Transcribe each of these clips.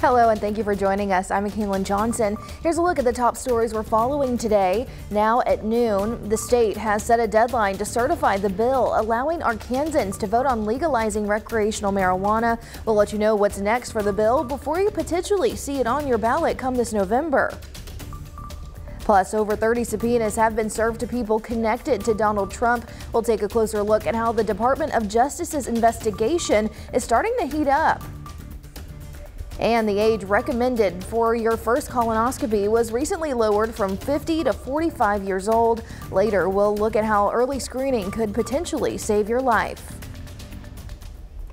Hello and thank you for joining us. I'm Mackailyn Johnson. Here's a look at the top stories we're following today. Now at noon, the state has set a deadline to certify the bill allowing Arkansans to vote on legalizing recreational marijuana. We'll let you know what's next for the bill before you potentially see it on your ballot come this November. Plus, over 30 subpoenas have been served to people connected to Donald Trump. We'll take a closer look at how the Department of Justice's investigation is starting to heat up. And the age recommended for your first colonoscopy was recently lowered from 50 to 45 years old. Later, we'll look at how early screening could potentially save your life.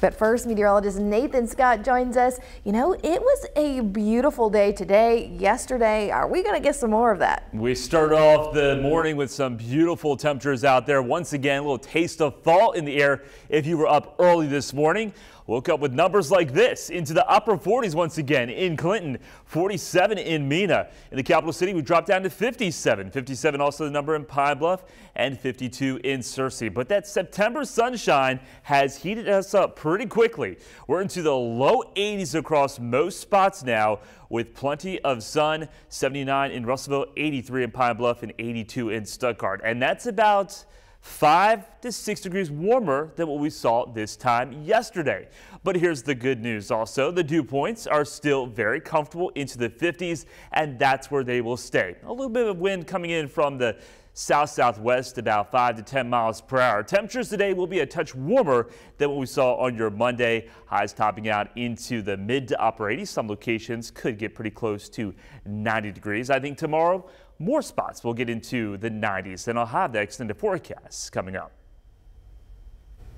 But first, meteorologist Nathan Scott joins us. You know, it was a beautiful day today, yesterday. Are we going to get some more of that? We start off the morning with some beautiful temperatures out there. Once again, a little taste of fall in the air if you were up early this morning. Woke up with numbers like this into the upper 40s once again in Clinton, 47 in Mena. In the capital city, we dropped down to 57. 57 also the number in Pine Bluff and 52 in Searcy. But that September sunshine has heated us up pretty quickly. We're into the low 80s across most spots now with plenty of sun. 79 in Russellville, 83 in Pine Bluff and 82 in Stuttgart. And that's about 5 to 6 degrees warmer than what we saw this time yesterday. But here's the good news also. The dew points are still very comfortable into the 50s, and that's where they will stay. A little bit of wind coming in from the south-southwest, about 5 to 10 miles per hour. Temperatures today will be a touch warmer than what we saw on your Monday. Highs topping out into the mid to upper 80s. Some locations could get pretty close to 90 degrees. I think tomorrow more spots will get into the 90s. Then I'll have the extended forecasts coming up.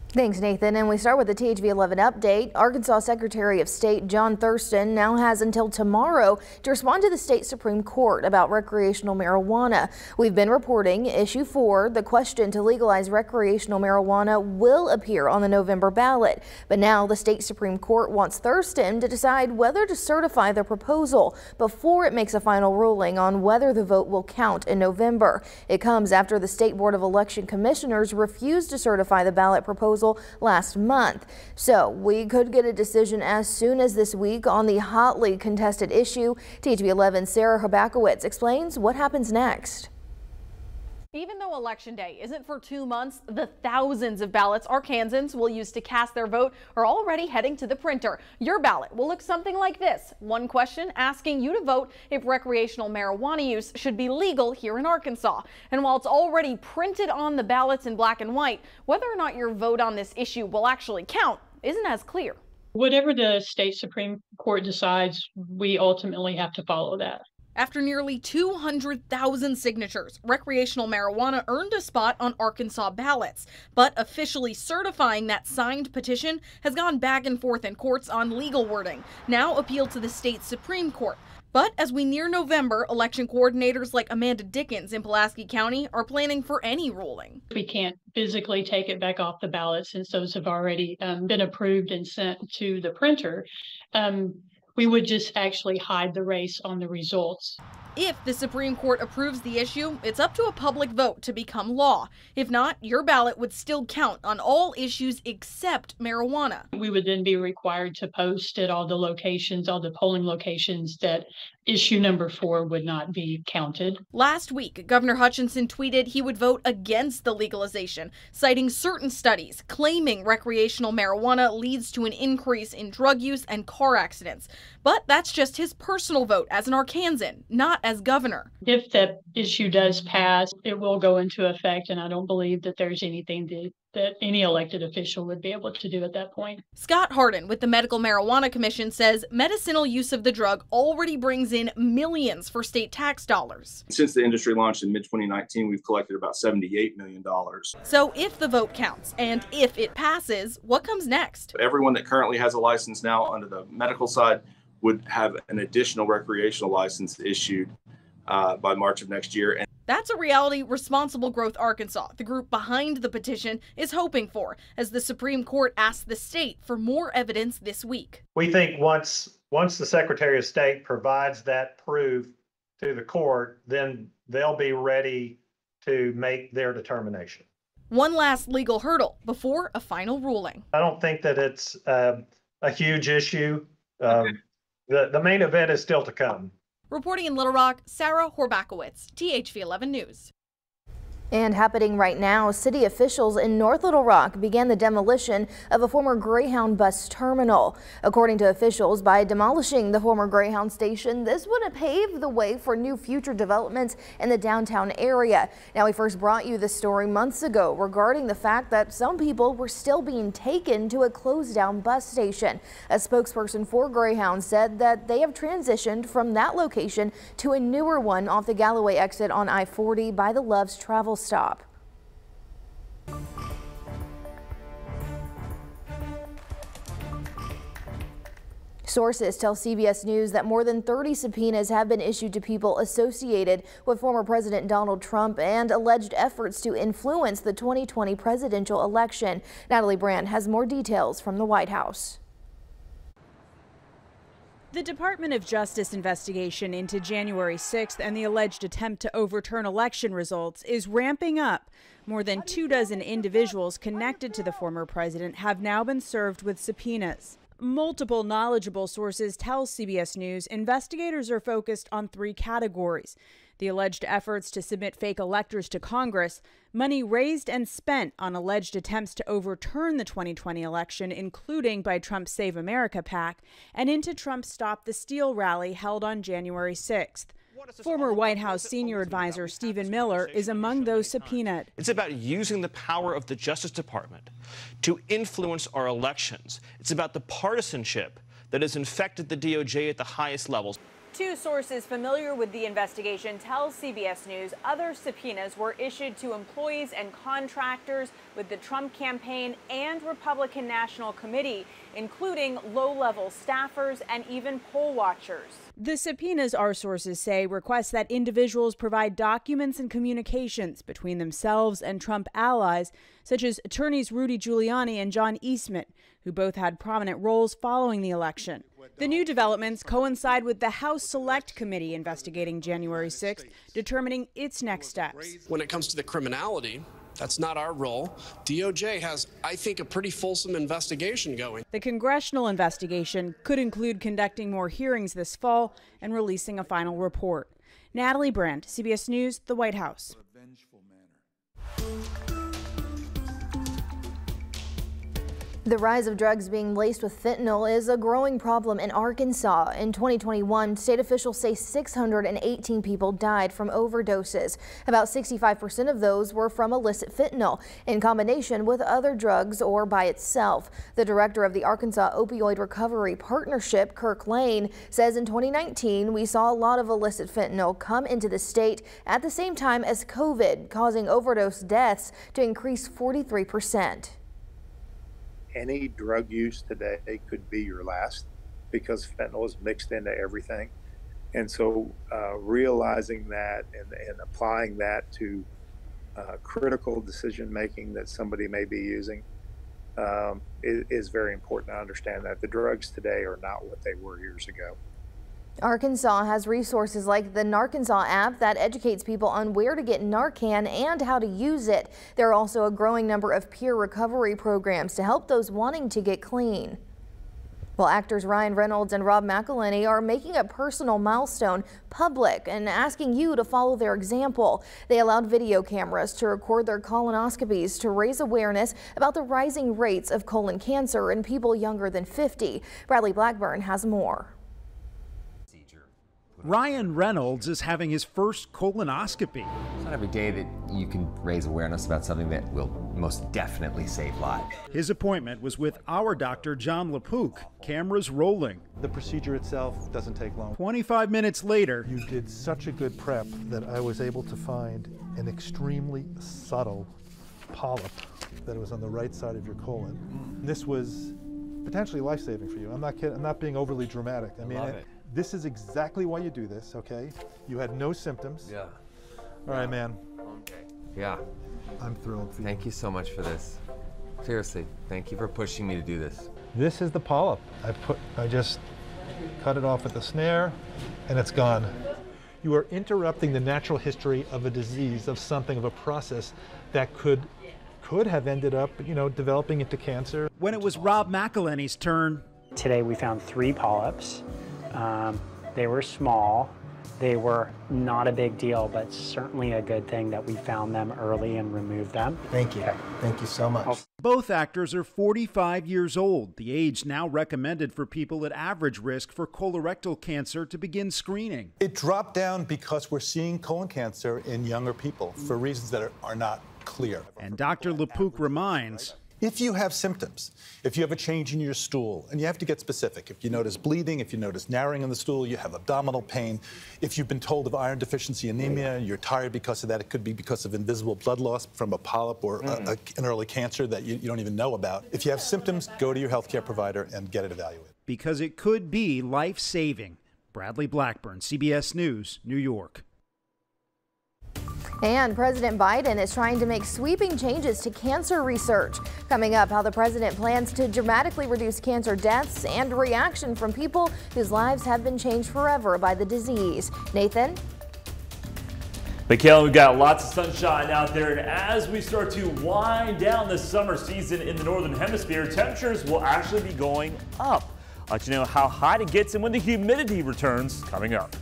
Thanks, Nathan. And we start with the THV 11 update. Arkansas Secretary of State John Thurston now has until tomorrow to respond to the state Supreme Court about recreational marijuana. We've been reporting issue 4, the question to legalize recreational marijuana, will appear on the November ballot. But now the state Supreme Court wants Thurston to decide whether to certify the proposal before it makes a final ruling on whether the vote will count in November. It comes after the State Board of Election Commissioners refused to certify the ballot proposal last month. So we could get a decision as soon as this week on the hotly contested issue. THV 11 Sarah Habakowitz explains what happens next. Even though Election Day isn't for 2 months, the thousands of ballots Arkansans will use to cast their vote are already heading to the printer. Your ballot will look something like this. One question asking you to vote if recreational marijuana use should be legal here in Arkansas. And while it's already printed on the ballots in black and white, whether or not your vote on this issue will actually count isn't as clear. Whatever the state Supreme Court decides, we ultimately have to follow that. After nearly 200,000 signatures, recreational marijuana earned a spot on Arkansas ballots. But officially certifying that signed petition has gone back and forth in courts on legal wording, now appealed to the state Supreme Court. But as we near November, election coordinators like Amanda Dickens in Pulaski County are planning for any ruling. We can't physically take it back off the ballot since those have already been approved and sent to the printer. We would just actually hide the race on the results. If the Supreme Court approves the issue, it's up to a public vote to become law. If not, your ballot would still count on all issues except marijuana. We would then be required to post at all the locations, all the polling locations, that issue number 4 would not be counted. Last week, Governor Hutchinson tweeted he would vote against the legalization, citing certain studies claiming recreational marijuana leads to an increase in drug use and car accidents. But that's just his personal vote as an Arkansan, not as governor. If that issue does pass, it will go into effect, and I don't believe that there's anything that any elected official would be able to do at that point. Scott Hardin with the Medical Marijuana Commission says medicinal use of the drug already brings in millions for state tax dollars. Since the industry launched in mid-2019, we've collected about $78 million. So if the vote counts and if it passes, what comes next? Everyone that currently has a license now under the medical side would have an additional recreational license issued by March of next year. And that's a reality Responsible Growth Arkansas, the group behind the petition, is hoping for as the Supreme Court asks the state for more evidence this week. We think once the Secretary of State provides that proof to the court, then they'll be ready to make their determination. One last legal hurdle before a final ruling. I don't think that it's a huge issue. Okay. The main event is still to come. Reporting in Little Rock, Sarah Horbakowitz, THV 11 News. And happening right now, city officials in North Little Rock began the demolition of a former Greyhound bus terminal. According to officials, by demolishing the former Greyhound station, this would have paved the way for new future developments in the downtown area. Now, we first brought you this story months ago regarding the fact that some people were still being taken to a closed down bus station. A spokesperson for Greyhound said that they have transitioned from that location to a newer one off the Galloway exit on I-40 by the Love's travel stop. Sources tell CBS News that more than 30 subpoenas have been issued to people associated with former President Donald Trump and alleged efforts to influence the 2020 presidential election. Natalie Brandt has more details from the White House. The Department of Justice investigation into January 6th and the alleged attempt to overturn election results is ramping up. More than 24 individuals connected to the former president have now been served with subpoenas. Multiple knowledgeable sources tell CBS News investigators are focused on 3 categories: the alleged efforts to submit fake electors to Congress, money raised and spent on alleged attempts to overturn the 2020 election, including by Trump's Save America PAC, and into Trump's Stop the Steal rally held on January 6th. Former White House senior advisor Stephen Miller is among those subpoenaed. It's about using the power of the Justice Department to influence our elections. It's about the partisanship that has infected the DOJ at the highest levels. 2 sources familiar with the investigation tell CBS News other subpoenas were issued to employees and contractors with the Trump campaign and Republican National Committee, including low-level staffers and even poll watchers. The subpoenas, our sources say, request that individuals provide documents and communications between themselves and Trump allies, such as attorneys Rudy Giuliani and John Eastman, who both had prominent roles following the election. The new developments coincide with the House Select Committee investigating January 6th, determining its next steps. When it comes to the criminality, that's not our role. DOJ has, I think, a pretty fulsome investigation going. The congressional investigation could include conducting more hearings this fall and releasing a final report. Natalie Brandt, CBS News, the White House. The rise of drugs being laced with fentanyl is a growing problem in Arkansas. In 2021, state officials say 618 people died from overdoses. About 65% of those were from illicit fentanyl in combination with other drugs or by itself. The director of the Arkansas Opioid Recovery Partnership, Kirk Lane, says in 2019 we saw a lot of illicit fentanyl come into the state at the same time as COVID, causing overdose deaths to increase 43%. Any drug use today could be your last because fentanyl is mixed into everything. And so realizing that and applying that to critical decision making that somebody may be using is very important to understand that the drugs today are not what they were years ago. Arkansas has resources like the Narkansas app that educates people on where to get Narcan and how to use it. There are also a growing number of peer recovery programs to help those wanting to get clean. Well, actors Ryan Reynolds and Rob Mackailyn are making a personal milestone public and asking you to follow their example. They allowed video cameras to record their colonoscopies to raise awareness about the rising rates of colon cancer in people younger than 50. Bradley Blackburn has more. Ryan Reynolds is having his first colonoscopy. It's not every day that you can raise awareness about something that will most definitely save lives. His appointment was with our doctor, John LaPook. Cameras rolling. The procedure itself doesn't take long. 25 minutes later, you did such a good prep that I was able to find an extremely subtle polyp that was on the right side of your colon. This was potentially life-saving for you. I'm not kidding. I'm not being overly dramatic. I mean, this is exactly why you do this, okay? You had no symptoms. Yeah. All right, man. Okay. Yeah. I'm thrilled for you. Thank you so much for this. Seriously, thank you for pushing me to do this. This is the polyp. I just cut it off at the snare, and it's gone. You are interrupting the natural history of a disease, of something, of a process that could have ended up, developing into cancer. When it was Rob Mackailyn's turn, today we found 3 polyps. They were small. They were not a big deal, but certainly a good thing that we found them early and removed them. Thank you. Thank you so much. Both actors are 45 years old, the age now recommended for people at average risk for colorectal cancer to begin screening. It dropped down because we're seeing colon cancer in younger people for reasons that are not clear. And Dr. LaPook reminds, if you have symptoms, if you have a change in your stool, and you have to get specific, if you notice bleeding, if you notice narrowing in the stool, you have abdominal pain, if you've been told of iron deficiency anemia, you're tired because of that, it could be because of invisible blood loss from a polyp or an early cancer that you don't even know about. If you have symptoms, go to your healthcare provider and get it evaluated. Because it could be life-saving. Bradley Blackburn, CBS News, New York. And President Biden is trying to make sweeping changes to cancer research. Coming up, how the president plans to dramatically reduce cancer deaths and reaction from people whose lives have been changed forever by the disease. Nathan? Mackailyn, we've got lots of sunshine out there, and as we start to wind down the summer season in the Northern Hemisphere, temperatures will actually be going up. I'll let you know how hot it gets and when the humidity returns coming up.